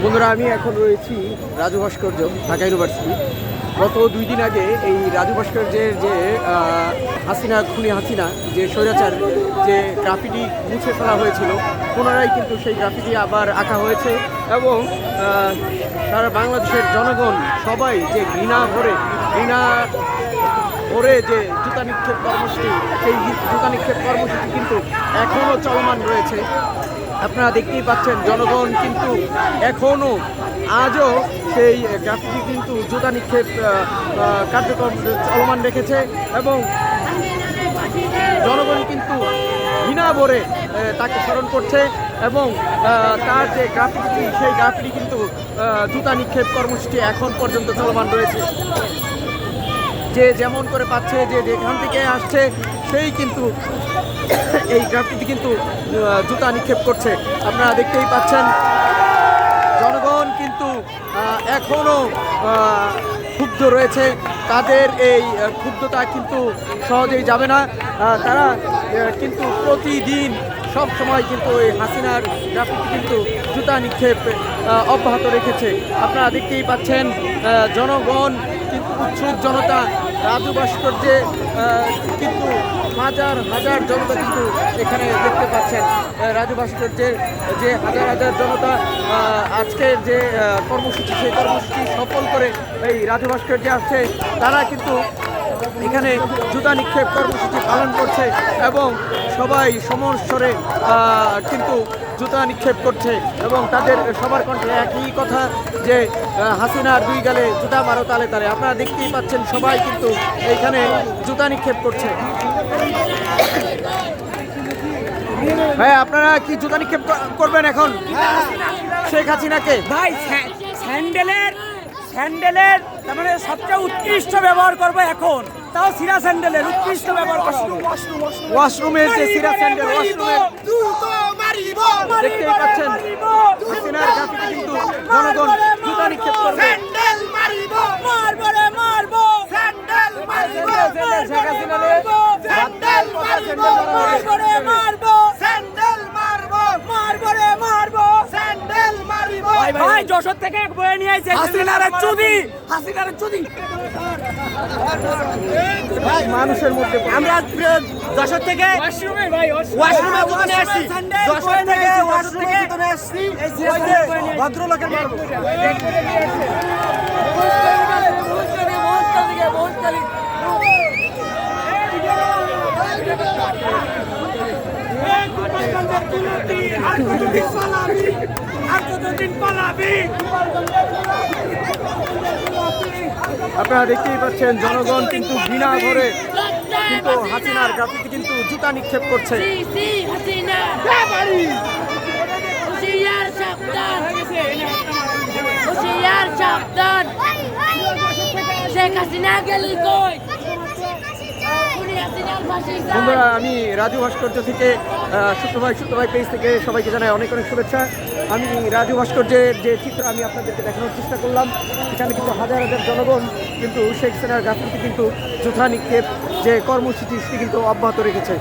বন্ধুরা, আমি এখন রয়েছি রাজু ভাস্কর্য, ঢাকা ইউনিভার্সিটি। গত 2 দিন আগে এই রাজু ভাস্কর্যের যে হাসিনা খুনি হাসিনা যে স্বৈরাচার যে গ্রাফিটি মুছে ফেলা হয়েছিল, পুনরায় কিন্তু সেই গ্রাফিটি আবার আঁকা হয়েছে এবং সারা বাংলাদেশের জনগণ সবাই যে ঘৃণা ভরে যে জুতা নিক্ষেপ কর্মসূচি, সেই জুতা নিক্ষেপ কর্মসূচি কিন্তু এখনও চলমান রয়েছে। আপনারা দেখতেই পাচ্ছেন জনগণ কিন্তু এখনও আজও সেই গ্রাফিটি কিন্তু জুতা নিক্ষেপ কার্যক্রম চলমান রেখেছে এবং জনগণ কিন্তু ঘৃণা ভরে তাকে স্মরণ করছে এবং তার যে গ্রাফিটি, সেই গ্রাফিটি কিন্তু জুতা নিক্ষেপ কর্মসূচি এখন পর্যন্ত চলমান রয়েছে। যে যেমন করে পাচ্ছে, যে যেখান থেকে আসছে, সেই কিন্তু এই গ্রাফিটি কিন্তু জুতা নিক্ষেপ করছে। আপনারা দেখতেই পাচ্ছেন জনগণ কিন্তু এখনও ক্ষুব্ধ রয়েছে। তাদের এই ক্ষুব্ধতা কিন্তু সহজেই যাবে না। তারা কিন্তু প্রতিদিন সব সময় কিন্তু এই হাসিনার গ্রাফিটি কিন্তু জুতা নিক্ষেপ অব্যাহত রেখেছে। আপনারা দেখতেই পাচ্ছেন জনগণ কিন্তু উৎসুক জনতা রাজু ভাস্কর্যে কিন্তু হাজার হাজার জনতা কিন্তু এখানে দেখতে পাচ্ছেন। রাজু ভাস্কর্যের যে হাজার হাজার জনতা আজকের যে কর্মসূচি, সেই কর্মসূচি সফল করে এই রাজু ভাস্কর্যে আসছে। তারা কিন্তু এখানে জুতা নিক্ষেপ কর্মসূচি পালন করছে এবং সবাই সমস্বরে কিন্তু জুতা নিক্ষেপ করছে এবং তাদের সবার কণ্ঠে একই কথা যে হাসিনার 2 গালে জুতা মারো তালে তালে। আপনারা দেখতেই পাচ্ছেন সবাই কিন্তু এইখানে জুতা নিক্ষেপ করছে। ভাই, আপনারা কি জুতা নিক্ষেপ করবেন এখন শেখ হাসিনাকে? ভাই স্যান্ডেলের তার মানে সবচেয়ে উৎকৃষ্ট ব্যবহার করবো এখন, তাও সিরা স্যান্ডেলের উৎকৃষ্ট ব্যবহার করবো। ওয়াশরুমের যে সিরা স্যান্ডেল, ওয়াশরুমের দেখতেই পাচ্ছেন হাসিনার গ্রাফিটি কিন্তু জনগণ জুতা নিক্ষেপ করবে। ভাই যশোর থেকে এক বয়ে নিয়ে আইছে হাসিনার চুদি মানুষের মধ্যে আমরা যশোর থেকে ওয়াশরুমে নিয়ে আসছি, যশোর থেকে ওয়াশরুমে নিয়ে আসছি ভদ্রলোকের মারবো। আপনারা দেখতেই পাচ্ছেন জনগণ কিন্তু ঘৃণা ভরে কিন্তু হাসিনার গ্রাফিটি কিন্তু জুতা নিক্ষেপ করছে। বন্ধুরা, আমি রাজু ভাস্কর্য থেকে ছোট্ট ভাই পেজ থেকে সবাইকে জানাই অনেক অনেক শুভেচ্ছা। আমি রাজু ভাস্কর্যের যে চিত্র আমি আপনাদেরকে দেখানোর চেষ্টা করলাম, এখানে কিন্তু হাজার হাজার জনগণ কিন্তু শেখ হাসিনার গ্রাফিটি কিন্তু জুতা নিক্ষেপ যে কর্মসূচি সেটি কিন্তু অব্যাহত রেখেছে।